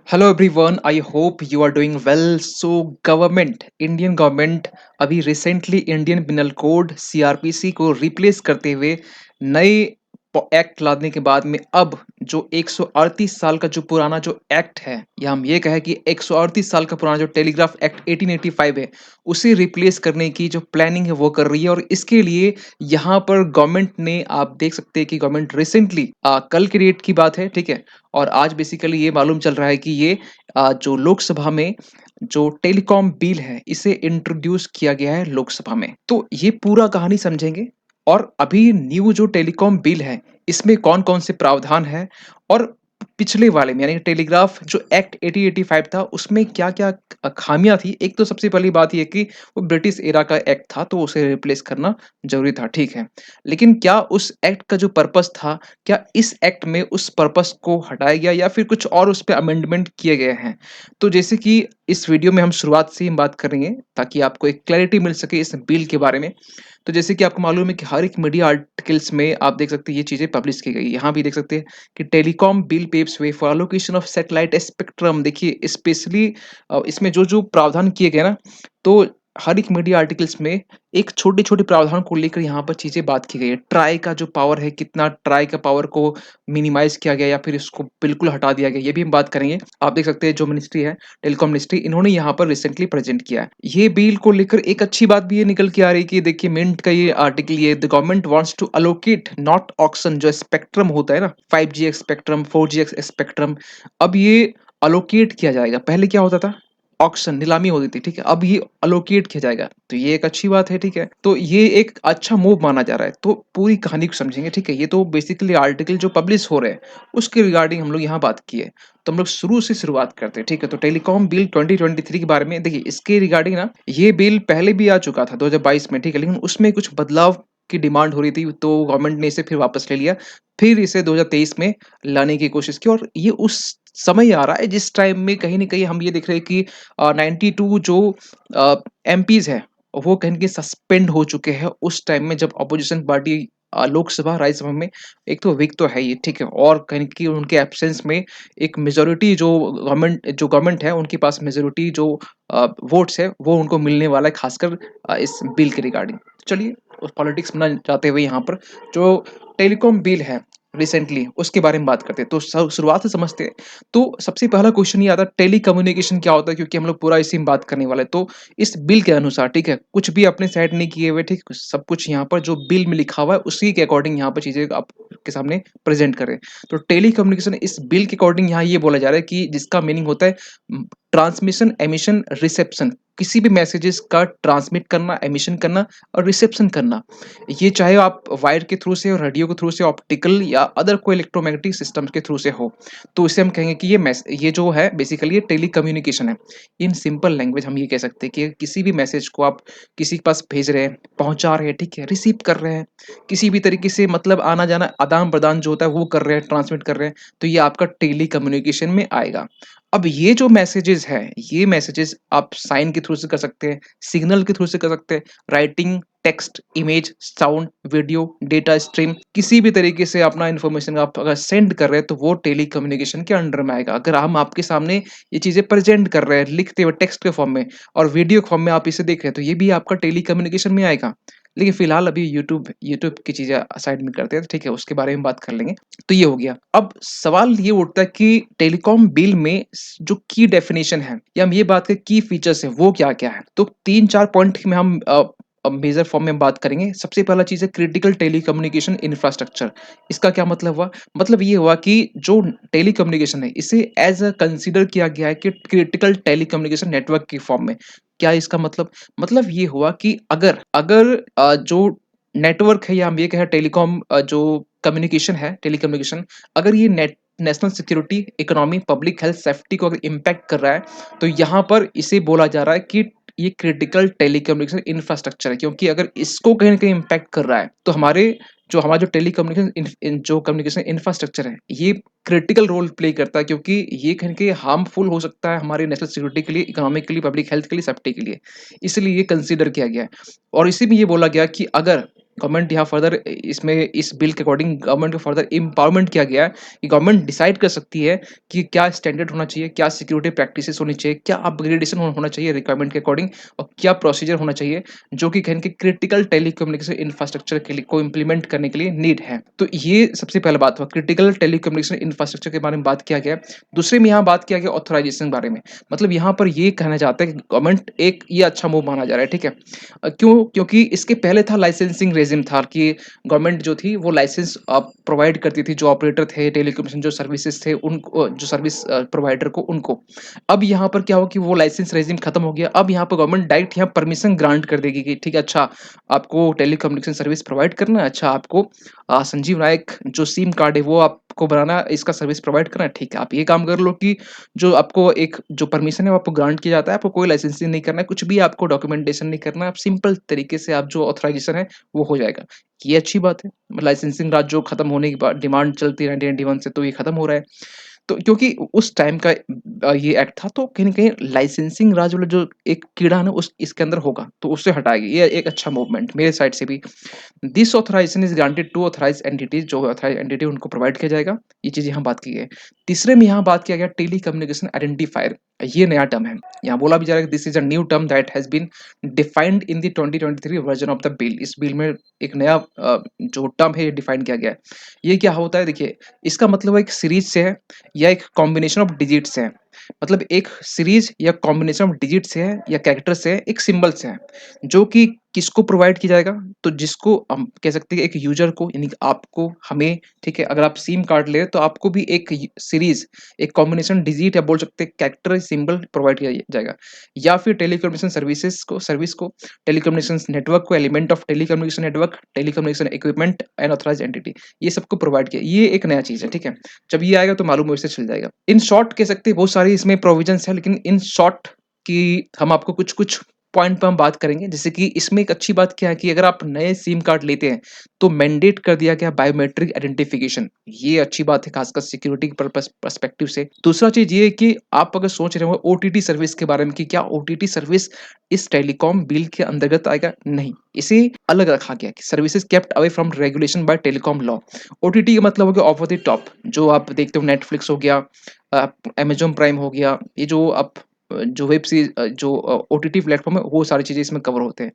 Hello everyone, I hope you are doing well. So government, Indian government अभी recently Indian penal code CrPC को replace करते हुए नए act लादने के बाद में अब जो 138 साल का जो पुराना जो एक्ट है, या हम ये कहें कि 138 साल का पुराना जो टेलीग्राफ एक्ट 1885 है, उसे रिप्लेस करने की जो प्लानिंग है वो कर रही है। और इसके लिए यहाँ पर गवर्नमेंट ने, आप देख सकते हैं कि गवर्नमेंट रिसेंटली कल की डेट की बात है, ठीक है, और आज बेसिकली ये मालूम चल रहा है कि ये जो लोकसभा में जो टेलीकॉम बिल है इसे इंट्रोड्यूस किया गया है लोकसभा में। तो ये पूरा कहानी समझेंगे। और अभी न्यू जो टेलीकॉम बिल है इसमें कौन कौन से प्रावधान है, और पिछले वाले में यानी टेलीग्राफ जो एक्ट 1885 था उसमें क्या क्या खामियां थी। एक तो सबसे पहली बात यह कि वो ब्रिटिश एरा का एक्ट था तो उसे रिप्लेस करना जरूरी था, ठीक है। लेकिन क्या उस एक्ट का जो पर्पस था, क्या इस एक्ट में उस पर्पस को हटाया गया या फिर कुछ और उस पे अमेंडमेंट किए गए हैं? तो जैसे कि इस वीडियो में हम शुरुआत से ही बात करेंगे ताकि आपको एक क्लैरिटी मिल सके इस बिल के बारे में। तो जैसे कि आपको मालूम है कि हर एक मीडिया आर्टिकल्स में आप देख सकते हैं ये चीज़ें पब्लिश की गई। यहाँ भी देख सकते हैं कि telecom bill paves way for allocation of satellite spectrum. देखिए स्पेशली इसमें जो-जो प्रावधान किए गए ना, तो हर एक मीडिया आर्टिकल्स में एक छोटे-छोटे प्रावधान को लेकर यहाँ पर चीज़ें बात की गई है। ट्राई का जो पावर है, कितना ट्राई का पावर को मिनिमाइज़ किया गया या फिर इसको बिल्कुल हटा दिया गया, ये भी हम बात करेंगे। आप देख सकते हैं जो मिनिस्ट्री है, टेलीकॉम मिनिस्ट्री, इन्होंने यहाँ पर रिसेंटली प्रेज़ेंट किया है। ये बिल को लेकर एक अच्छी बात भी ये निकल के आ रही है कि देखिए मिंट का ये आर्टिकल, ये the government wants to allocate not auction, जो स्पेक्ट्रम होता है ना, 5G स्पेक्ट्रम, 4G स्पेक्ट्रम, अब ये एलोकेट किया जाएगा। पहले क्या होता था? ऑक्शन, नीलामी होती थी, ठीक है? अब ये एलोकेट किया जाएगा, तो ये एक अच्छी बात है, ठीक है? तो ये एक अच्छा मूव माना जा रहा है। तो पूरी कहानी को समझेंगे, ठीक है? ये तो बेसिकली आर्टिकल जो पब्लिश हो रहे हैं, उसके रिगार्डिंग हम लोग यहाँ बात की है। तो हम लोग शुरू से शुरुआत करते हैं, ठीक है? तो टेलीकॉम बिल 2023 के बारे में देखिए, इसके रिगार्डिंग ना ये बिल पहले भी आ चुका था 2022 में, ठीक है? लेकिन उसमें कुछ बदलाव की डिमांड हो रही थी, तो गवर्नमेंट ने इसे फिर वापस ले लिया। फिर इसे 2023 में लाने की कोशिश की, और ये उस समय आ रहा है जिस टाइम में कहीं न कहीं हम ये देख रहे हैं कि 92 जो एमपीज़ हैं, वो कहीं न कहीं सस्पेंड हो चुके हैं उस टाइम में जब अपोज़िशन पार्टी लोकसभा, राज्यसभा में एक तो वीक तो है ही, ठीक है? और कहीं न कहीं उनके एब्सेंस में एक मेजॉरिटी जो गवर्नमेंट है उनके पास मेजॉरिटी जो वोट्स है वो उनको मिलने वाला है, खासकर इस बिल के रिगार्डिंग। चलिए, उस पॉलिटिक्स में ना जाते हुए यहाँ पर जो टेलीकॉम बिल है रिसेंटली उसके बारे में बात करते हैं। तो शुरुआत से समझते हैं। तो सबसे पहला क्वेश्चन ये आता है, टेलीकम्युनिकेशन क्या होता है? क्योंकि हम लोग पूरा इसी में बात करने वाले हैं। तो इस बिल के अनुसार, ठीक है, कुछ भी अपने सेट नहीं किए हुए, ठीक, सब कुछ यहाँ पर जो बिल में लिखा हुआ है उसी के अकॉर्डिंग यहाँ पर चीजें आपके सामने प्रेजेंट करें। तो टेलीकम्युनिकेशन इस बिल के अकॉर्डिंग यहाँ ये बोला जा रहा है कि जिसका मीनिंग होता है ट्रांसमिशन, एमिशन, रिसेप्शन, किसी भी मैसेजेस का ट्रांसमिट करना, एमिशन करना और रिसेप्शन करना। ये चाहे आप वायर के थ्रू से, रेडियो के थ्रू से, ऑप्टिकल या अदर कोई इलेक्ट्रोमैग्नेटिक सिस्टम के थ्रू से हो, तो इसे हम कहेंगे कि ये जो है बेसिकली ये टेलीकम्युनिकेशन है। इन सिंपल लैंग्वेज हम ये कह सकते हैं कि किसी भी मैसेज को आप किसी के पास भेज रहे हैं, पहुंचा रहे हैं, ठीक है, रिसीव कर रहे हैं, किसी भी तरीके से मतलब आना जाना, आदान प्रदान जो होता है वो कर रहे हैं, ट्रांसमिट कर रहे हैं, तो ये आपका टेलीकम्युनिकेशन में आएगा। अब ये जो मैसेजेस है, ये मैसेजेस आप साइन के थ्रू से कर सकते हैं, सिग्नल के थ्रू से कर सकते हैं, writing, text, image, sound, video, data stream, किसी भी तरीके से अपना इन्फॉर्मेशन आप अगर सेंड कर रहे हैं तो वो टेलीकम्युनिकेशन के अंडर में आएगा। अगर हम आपके सामने ये चीजें प्रेजेंट कर रहे हैं लिखते हुए टेक्स्ट के फॉर्म में, और वीडियो के फॉर्म में आप इसे देख रहे हैं, तो ये भी आपका टेलीकम्युनिकेशन में आएगा। लेकिन फिलहाल अभी यूट्यूब यूट्यूब की चीजें साइड में करते हैं, ठीक है, उसके बारे में बात कर लेंगे। तो ये हो गया। अब सवाल ये उठता है कि टेलीकॉम बिल में जो की डेफिनेशन है, या हम ये बात करें की फीचर्स है, वो क्या-क्या है? तो 3-4 पॉइंट में हम मेजर फॉर्म में बात करेंगे। सबसे पहला चीज़ है क्रिटिकल टेलीकम्युनिकेशन इंफ्रास्ट्रक्चर। इसका क्या मतलब हुआ? मतलब ये हुआ कि जो टेलीकम्युनिकेशन है, इसे एज़ अ कंसीडर किया गया है कि क्रिटिकल टेलीकम्युनिकेशन नेटवर्क की फॉर्म में। क्या इसका मतलब? मतलब ये हुआ कि अगर अगर जो नेटवर्क है, या हम ये कहें टेलीकॉम जो कम्युनिकेशन है, टेलीकम्युनिकेशन, अगर ये national security, economy, public health, safety को अगर इम्पैक्ट कर रहा है, तो यहाँ पर इसे बोला जा रहा है कि ये क्रिटिकल टेलीकम्युनिकेशन इंफ्रास्ट्रक्चर है। क्योंकि अगर इसको कहीं न कहीं इम्पैक्ट कर रहा है, तो हमारा जो टेलीकम्युनिकेशन जो कम्युनिकेशन इंफ्रास्ट्रक्चर है, ये क्रिटिकल रोल प्ले करता है, क्योंकि ये कहीं न कहीं हार्मफुल हो सकता है हमारे नेशनल सिक्योरिटी के लिए, इकोनॉमी के लिए, पब्लिक हेल्थ के लिए, सेफ्टी के लिए। इसलिए ये कंसीडर किया गया है। और इसी में ये बोला गया कि अगर गवर्नमेंट यहाँ फर्दर इसमें इस बिल के अकॉर्डिंग गवर्नमेंट को फर्दर एम्पावरमेंट किया गया है कि गवर्नमेंट डिसाइड कर सकती है कि क्या स्टैंडर्ड होना चाहिए, क्या सिक्योरिटी प्रैक्टिसेस होनी चाहिए, क्या अपग्रेडेशन होना चाहिए रिक्वायरमेंट के अकॉर्डिंग, और क्या प्रोसीजर होना चाहिए जो कि कहीं क्रिटिकल टेलीकम्युनिकेशन इंफ्रास्ट्रक्चर के लिए को इम्प्लीमेंट करने के लिए नीड है। तो ये सबसे पहला बात हुआ, क्रिटिकल टेलीकम्युनिकेशन इंफ्रास्ट्रक्चर के बारे में बात किया गया। दूसरे में यहाँ बात किया गया ऑथराइजेशन के बारे में। मतलब यहाँ पर ये कहना चाहता है कि गवर्नमेंट एक ये अच्छा मूव माना जा रहा है, ठीक है। क्यों? क्योंकि इसके पहले था लाइसेंसिंग रेजिम था कि गवर्नमेंट जो थी वो लाइसेंस प्रोवाइड करती थी, जो ऑपरेटर थे टेलीकम्युनिकेशन जो सर्विसेज थे उनको, जो सर्विस प्रोवाइडर को उनको। अब यहाँ पर क्या हो कि वो लाइसेंस रेजिम खत्म हो गया। अब यहाँ पर गवर्नमेंट डायरेक्ट यहाँ परमिशन ग्रांट कर देगी कि ठीक है, अच्छा आपको टेलीकम्युनिकेशन सर्विस प्रोवाइड करना है, अच्छा आपको संजीव नायक जो सिम कार्ड है वो आपको बनाना है, इसका सर्विस प्रोवाइड करना है, ठीक है आप ये काम कर लो कि जो आपको एक जो परमिशन है वो आपको ग्रांट किया जाता है, आपको कोई लाइसेंसिंग नहीं करना है, कुछ भी आपको डॉक्यूमेंटेशन नहीं करना है, आप सिंपल तरीके से आप जो ऑथराइजेशन है वो हो जाएगा। ये अच्छी बात है। लाइसेंसिंग राज जो खत्म होने के बाद डिमांड चलती है 1991 से, तो ये खत्म हो रहा है। तो क्योंकि उस टाइम का ये एक्ट था, तो कहीं न कहीं लाइसेंसिंग राज वाला जो एक कीड़ा है ना उस इसके अंदर होगा, तो उससे हटाएगी। ये एक अच्छा मूवमेंट मेरे साइड से भी। This authorization is granted to authorized entities, जो ऑथराइज्ड एंटिटी उनको प्रोवाइड किया जाएगा। ये चीज़ यहाँ बात की है। तीसरे में यहाँ बात किया गया टेलीकम्युनिकेशन आइडेंटिफायर। ये नया टर्म है। यहाँ बोला भी जा रहा है this is a new term that has been defined in the 2023 version of the bill. इस बिल में एक नया जो टर्म है ये डिफाइन किया गया है। ये क्या होता है देखिए, इसका मतलब एक सीरीज से है या एक कॉम्बिनेशन ऑफ डिजिट से है। मतलब एक सीरीज या कॉम्बिनेशन ऑफ डिजिट से है या कैरेक्टर से है, एक सिंबल से है, जो कि किसको प्रोवाइड किया जाएगा, तो जिसको हम कह सकते हैं एक यूजर को, यानी कि आपको, हमें, ठीक है। अगर आप सिम कार्ड ले तो आपको भी एक सीरीज, एक कॉम्बिनेशन डिजिट या बोल सकते हैं कैरेक्टर सिंबल प्रोवाइड किया जाएगा। या फिर टेलीकम्युनिकेशन सर्विसेज को, सर्विस को, टेलीकम्युनिकेशन नेटवर्क को, element of telecommunication network, telecommunication equipment and authorised entity, ये सबको प्रोवाइड किया। ये एक नया चीज है, ठीक है। जब ये आएगा तो मालूम वैसे चल जाएगा। इन शॉर्ट कह सकते हैं बहुत सारी इसमें प्रोविजंस है, लेकिन इन शॉर्ट की हम आपको कुछ कुछ पॉइंट पे हम बात करेंगे। जैसे कि इसमें एक अच्छी बात क्या है कि अगर आप नए सिम कार्ड लेते हैं तो मैंडेट कर दिया गया बायोमेट्रिक आइडेंटिफिकेशन। ये अच्छी बात है, खासकर सिक्योरिटी के पर्सपेक्टिव से। दूसरा चीज ये है कि आप अगर सोच रहे हो ओटीटी सर्विस के बारे में कि क्या ओटीटी सर्विस इस टेलीकॉम बिल के अंतर्गत आएगा, नहीं, इसे अलग रखा गया कि services kept away from regulation bye telecom law. OTT का मतलब हो गया ऑफ द टॉप, जो आप देखते हो नेटफ्लिक्स हो गया, अमेजॉन प्राइम हो गया, ये जो आप जो वेब सीरीज जो ओटीटी प्लेटफॉर्म है वो सारी चीजें इसमें कवर होते हैं।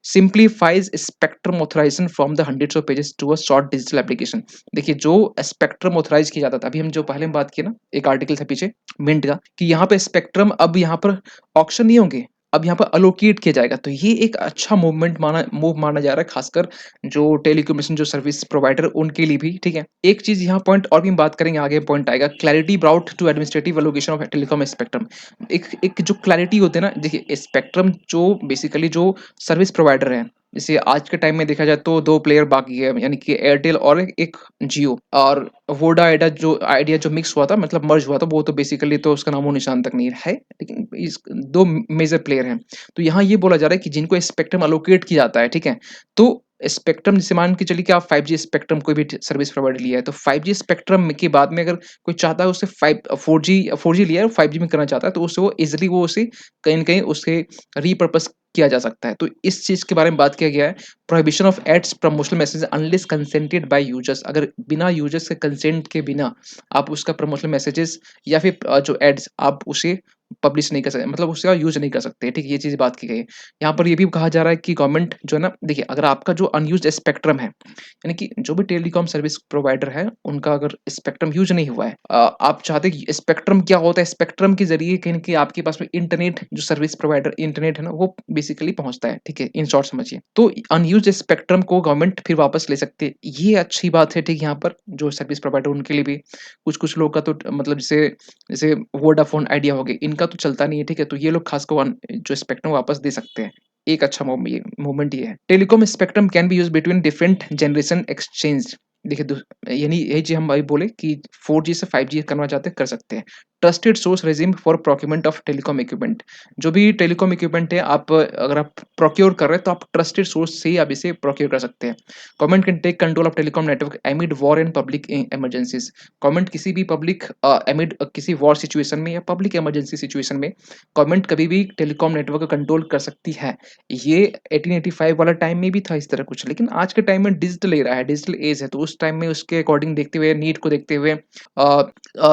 Simplifies spectrum authorization from the hundreds of pages to a short digital application. देखिए जो स्पेक्ट्रम ऑथराइज किया जाता था, अभी हम जो पहले में बात की ना, एक आर्टिकल था पीछे मिंट का, कि यहाँ पे स्पेक्ट्रम अब यहाँ पर ऑक्शन नहीं होंगे, अब यहाँ पर अलोकेट किया जाएगा। तो ये एक अच्छा मूव माना जा रहा है, खासकर जो टेलीकम्युनिकेशन जो सर्विस प्रोवाइडर उनके लिए भी, ठीक है। एक चीज यहाँ पॉइंट और भी हम बात करेंगे, आगे पॉइंट आएगा, clarity brought to administrative allocation of telecom spectrum. एक एक जो क्लैरिटी होते हैं ना, देखिए स्पेक्ट्रम जो बेसिकली जो सर्विस प्रोवाइडर है, जैसे आज के टाइम में देखा जाए तो दो प्लेयर बाकी है, यानी कि एयरटेल और एक जियो, और वोडा आइडिया जो मिक्स हुआ था, मतलब मर्ज हुआ था, वो तो बेसिकली तो उसका नामो निशान तक नहीं है, लेकिन इस दो मेजर प्लेयर हैं। तो यहाँ ये बोला जा रहा है कि जिनको स्पेक्ट्रम अलोकेट किया जाता है, ठीक है, तो स्पेक्ट्रम जैसे मान के चलिए कि आप 5G स्पेक्ट्रम कोई भी सर्विस प्रोवाइडर लिया है, तो 5G स्पेक्ट्रम के बाद में अगर कोई चाहता है उससे 4G लिया है और 5G में करना चाहता है, तो उससे वो इजीली वो उसे कहीं न कहीं उसे रीपर्पस किया जा सकता है। तो इस चीज़ के बारे में बात किया गया है। Prohibition of ads promotional message unless consented by users. अगर बिना यूजर्स के कंसेंट के बिना आप उसका प्रमोशनल मैसेजेस या फिर जो एड्स आप उसे पब्लिश नहीं कर सकते, मतलब उसका यूज़ नहीं कर सकते, ठीक है, ये चीज़ बात की गई है। यहाँ पर ये भी कहा जा रहा है कि गवर्नमेंट जो है ना, देखिए अगर आपका जो अनयूज्ड स्पेक्ट्रम है, यानी कि जो भी टेलीकॉम सर्विस प्रोवाइडर है, उनका अगर स्पेक्ट्रम यूज़ नहीं हुआ है, आप चाहते हैं कि स्पेक्ट्रम क्या होता है, स्पेक्ट्रम के ज़रिए कहीं न कहीं आपके पास में इंटरनेट जो सर्विस प्रोवाइडर इंटरनेट है ना, वो बेसिकली पहुँचता है, ठीक है, इन शॉर्ट समझिए। तो अनयूज्ड स्पेक्ट्रम को गवर्नमेंट फिर वापस ले सकती है, ये अच्छी बात है, ठीक है, यहाँ पर जो सर्विस प्रोवाइडर उनके लिए भी। कुछ-कुछ लोग का तो मतलब जैसे जैसे वोडाफ़ोन, आइडिया हो गए, इनका तो चलता नहीं है, ठीक है? तो ये लोग ख़ासकर जो स्पेक्ट्रम वापस दे सकते हैं। एक अच्छा मूवमेंट ये है। Telecom spectrum can be used between different generation exchange. देखिए यानी यही चीज़ हम अभी बोले कि 4G से 5G करना चाहते हैं, कर सकते हैं। Trusted source regime for procurement of telecom equipment. जो भी टेलीकॉम इक्विपमेंट है, आप अगर आप प्रोक्योर कर रहे हैं तो आप ट्रस्टेड सोर्स से ही आप इसे प्रोक्योर कर सकते हैं। Government can take control of telecom network amid war and public emergencies. Government किसी भी पब्लिक एमिड किसी वॉर सिचुएशन में या पब्लिक इमरजेंसी सिचुएशन में गवर्नमेंट कभी भी टेलीकॉम नेटवर्क को कंट्रोल कर सकती है। ये 1885 वाला टाइम में भी था इस तरह कुछ, लेकिन आज के टाइम में डिजिटल एरा है, डिजिटल एज है, तो उस टाइम में उसके अकॉर्डिंग देखते हुए, नीड को देखते हुए,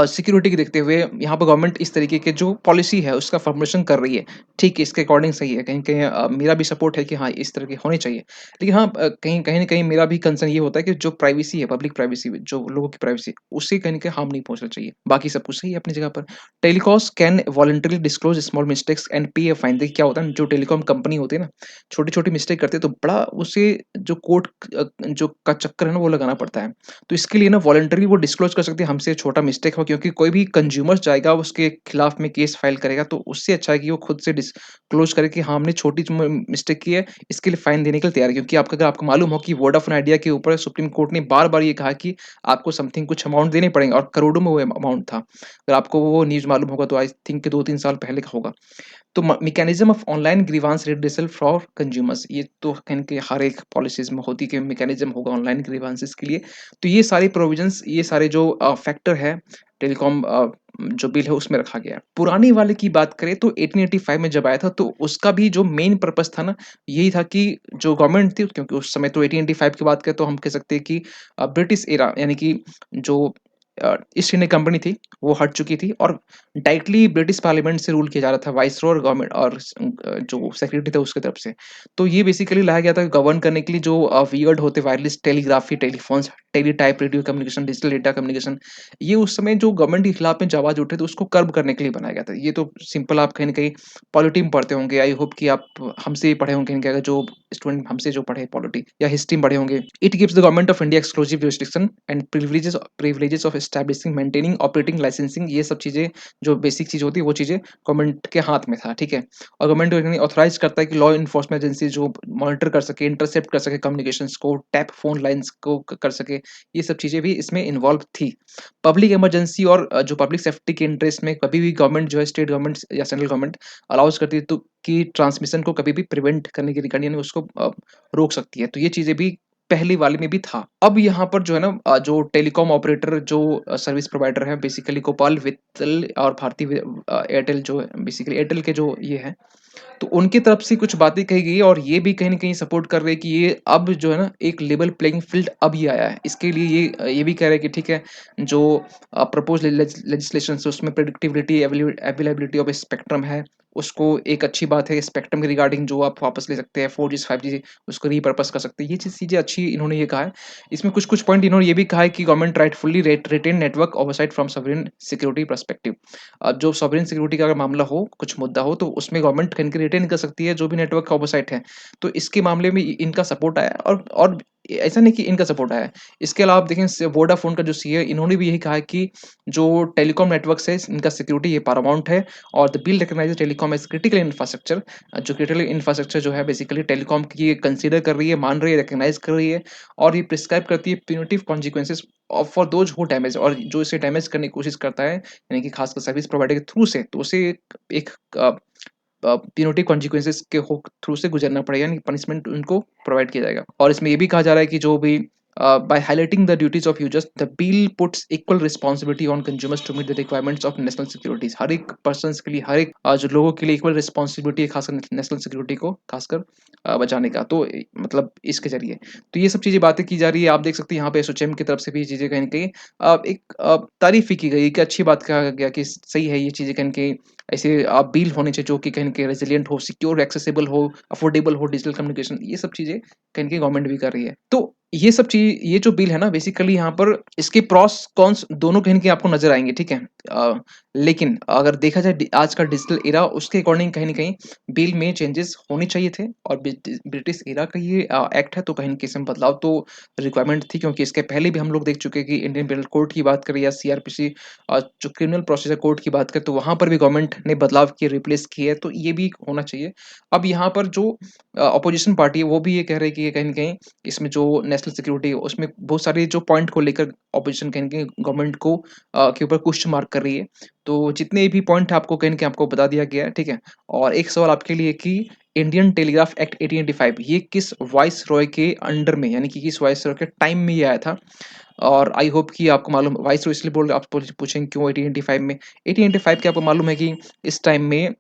सिक्योरिटी को देखते हुए यहाँ पर गवर्नमेंट इस तरीके के जो पॉलिसी है उसका फॉर्मुलेशन कर रही है। ठीक है, इसके अकॉर्डिंग सही है, कहीं कहीं मेरा भी सपोर्ट है कि हाँ इस तरह के होने चाहिए। लेकिन हाँ, कहीं कहीं ना कहीं मेरा भी कंसर्न ये होता है कि जो प्राइवेसी है, पब्लिक प्राइवेसी, जो लोगों की प्राइवेसी, उससे कहीं ना कहीं हार्म नहीं पहुंचना चाहिए। बाकी सब कुछ सही है अपनी जगह पर। Telcos can voluntarily disclose small mistakes and pay a fine. देखिए क्या होता है, जो टेलीकॉम कंपनी होती है ना, छोटी छोटी मिस्टेक करते हैं तो बड़ा उसे जो कोर्ट जो का चक्कर है ना वो लगाना पड़ता है। तो इसके लिए ना वॉलंटरी वो डिस्क्लोज कर सकती है हमसे छोटा मिस्टेक हो, क्योंकि कोई भी कंज्यूमर जाएगा उसके खिलाफ में केस फाइल करेगा, तो उससे अच्छा है कि वो खुद से डिस्क्लोज करे कि हाँ हमने छोटी मिस्टेक की है, इसके लिए फाइन देने के लिए तैयार है। क्योंकि आपका, अगर आपको मालूम हो कि वोडाफोन आइडिया के ऊपर सुप्रीम कोर्ट ने बार बार ये कहा कि आपको समथिंग कुछ अमाउंट देने पड़ेंगे, और करोड़ों में वो अमाउंट था। अगर आपको वो न्यूज मालूम होगा तो आई थिंक 2-3 साल पहले का होगा। तो mechanism of online grievance redressal for consumers, ये तो कहीं के हर एक पॉलिसीज में होती है कि मैकेनिज्म होगा ऑनलाइन ग्रीवांसेस के लिए। तो ये सारे प्रोविजंस, ये सारे जो फैक्टर है टेलीकॉम जो बिल है उसमें रखा गया है। पुरानी वाले की बात करें तो 1885 में जब आया था तो उसका भी जो मेन पर्पस था ना, यही था कि जो गवर्नमेंट थी, क्योंकि उस समय तो 1885 की बात करें तो हम कह सकते हैं कि ब्रिटिश एरा, यानी कि जो ईस्ट इंडिया कंपनी थी वो हट चुकी थी, और डायरेक्टली ब्रिटिश पार्लियामेंट से रूल किया जा रहा था, वाइसरॉय और गवर्नमेंट और जो सेक्रेटरी था उसकी तरफ से। तो ये बेसिकली लाया गया था गवर्न करने के लिए जो वियर्ड होते wireless telegraphy, telephones, teletype radio communication, digital data communication, ये उस समय जो गवर्नमेंट के खिलाफ में जो आवाज उठे तो उसको कर्ब करने के लिए बनाया गया था। ये तो सिंपल, आप कहीं ना कहीं पॉलिटी में पढ़ते होंगे, आई होप कि आप हमसे ही पढ़े होंगे, कहीं जो स्टूडेंट हमसे जो पढ़े पॉलिटी या हिस्ट्री में पढ़े होंगे। It gives the government of India exclusive jurisdiction and privileges of establishing, maintaining, operating, licensing, ये सब चीजें जो बेसिक चीज होती है वो चीजें गवर्नमेंट के हाथ में था। ठीक है, और गवर्नमेंट ऑथराइज करता है कि लॉ इन्फोर्समेंट एजेंसी जो मॉनिटर कर सके, इंटरसेप्ट कर सके कम्युनिकेशंस को, टैप फोन लाइंस को कर सके, ये सब चीजें भी इसमें इन्वॉल्व थी। पब्लिक इमरजेंसी और जो पब्लिक सेफ्टी के इंटरेस्ट में कभी भी गवर्नमेंट जो है, स्टेट गवर्नमेंट या सेंट्रल गवर्नमेंट अलाउज करती है तो कि ट्रांसमिशन को कभी भी प्रिवेंट करने के रिगार्डिंग, यानी उसको रोक सकती है। तो ये चीजें भी पहली वाले में भी था। अब यहाँ पर जो है ना जो टेलीकॉम ऑपरेटर जो सर्विस प्रोवाइडर है, बेसिकली गोपाल वित्तल और भारती एयरटेल, जो बेसिकली एयरटेल के जो ये है, तो उनकी तरफ से कुछ बातें कही गई, और ये भी कहीं न कहीं सपोर्ट कर रहे हैं कि ये अब जो है ना एक लेवल प्लेइंग फील्ड अब ये आया है। इसके लिए ये भी कह रहे हैं कि ठीक है, जो प्रपोज्ड लेजिस्लेशंस है उसमें प्रेडिक्टिबिलिटी, अवेलेबिलिटी ऑफ स्पेक्ट्रम है, उसको एक अच्छी बात है। स्पेक्ट्रम के रिगार्डिंग जो आप वापस ले सकते हैं, 4G 5G उसको रीपर्पस कर सकते हैं। ये चीज़ें अच्छी इन्होंने ये कहा है। इसमें कुछ-कुछ पॉइंट इन्होंने ये भी कहा है कि government rightfully retain network oversight from sovereign security perspective. अब जो सॉवरेन सिक्योरिटी का अगर मामला हो, कुछ मुद्दा हो, तो उसमें गवर्नमेंट कहीं रिटेन कर सकती है जो भी नेटवर्क का ओवरसाइट है। तो इसके मामले में इनका सपोर्ट आया, और ऐसा नहीं कि इनका सपोर्ट आया है। इसके अलावा आप देखें वोडाफोन का जो सीईओ है, इन्होंने भी यही कहा है कि जो टेलीकॉम नेटवर्क्स है इनका सिक्योरिटी ये पैरामाउंट है, और the bill recognizes telecom as critical infrastructure. जो क्रिटिकल इंफ्रास्ट्रक्चर जो है बेसिकली टेलीकॉम की ये कंसीडर कर रही है, मान रही है, रिकॉग्नाइज कर रही है, और ये प्रिस्क्राइब करती है punitive consequences for those who damage, और जो इसे डैमेज करने की कोशिश करता है, यानी कि खासकर सर्विस प्रोवाइडर के थ्रू से, तो उसे एक पेनल्टी कॉन्सिक्वेंसेस के थ्रू से गुजरना पड़ेगा, यानी पनिशमेंट उनको प्रोवाइड किया जाएगा। और इसमें ये भी कहा जा रहा है कि जो भी by highlighting the duties of users, the bill puts equal responsibility on consumers to meet the requirements of national securities. हर एक पर्सन के लिए, हर एक जो लोगों के लिए इक्वल रिस्पॉन्सिबिलिटी है, खासकर नेशनल सिक्योरिटी को खासकर बचाने का। तो मतलब इसके जरिए तो ये सब चीजें बातें की जा रही है। आप देख सकते हैं यहाँ पे एसोचैम की तरफ से भी चीजें कहीं ना कहीं एक तारीफ ही की गई कि अच्छी बात कहा गया कि सही है, ये चीजें कहीं ना कहीं ऐसे बिल होने चाहिए जो कि कहीं न कहीं रेज़िलिएंट हो, सिक्योर, एक्सेसिबल हो, अफोर्डेबल हो, डिजिटल कम्युनिकेशन, ये सब चीज़ें कहीं न कहीं गवर्नमेंट भी कर रही है। तो ये जो बिल है ना बेसिकली यहाँ पर इसके प्रॉस कॉन्स दोनों कहीं न कहीं आपको नज़र आएँगे, ठीक है? लेकिन अगर देखा जाए आज का डिजिटल एरा उसके अकॉर्डिंग कहीं न कहीं बिल में चेंजेस होने चाहिए थे, और ब्रिटिश एरा का ये एक्ट है तो कहीं न कहीं इसमें बदलाव तो रिक्वायरमेंट थी, क्योंकि इसके पहले भी हम लोग देख चुके हैं कि इंडियन पेनल कोड की बात करें या सीआरपीसी जो क्रिमिनल प्रोसीजर कोड की बात करें तो वहाँ पर भी गवर्नमेंट ने बदलाव किए, रिप्लेस किए, तो ये भी होना चाहिए। अब यहाँ पर जो अपोज़िशन पार्टी है, वो भी ये कह रही है कि कहीं न कहीं इसमें जो नेशनल सिक्योरिटी है, उसमें बहुत सारे जो पॉइंट को लेकर अपोज़िशन कहीं न कहीं गवर्नमेंट को के ऊपर क्वेश्चन मार्क कर रही है। तो जितने भी पॉइंट आपको कहीं न कहीं आपको बता दिया गया है, ठीक है? और एक सवाल आपके लिए कि इंडियन टेलीग्राफ एक्ट 1885 ये किस वाइसरॉय के अंडर में यानी कि किस वाइसरॉय के टाइम में ये आया था? और आई होप कि आपको मालूम वाइसरॉय इसलिए बोल आप पूछेंगे क्यों 1885 में? 1885 के आपको मालूम है कि इस टाइम में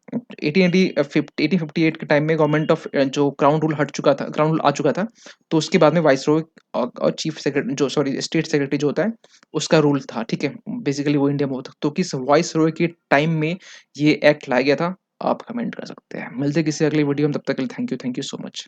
1858 के टाइम में गवर्नमेंट ऑफ जो क्राउन रूल आ चुका था, तो उसके बाद में वाइसरॉय और चीफ सेक्रेटरी जो सॉरी स्टेट सेक्रेटरी जो होता है, उसका रूल था, ठीक है? बेसिकली वो इंडिया में होता तो किस वाइसरॉय के टाइम में ये एक्ट लाया गया था? आप कमेंट कर सकते हैं। मिलते हैं किसी अगली वीडियो में, तब तक के लिए थैंक यू सो मच।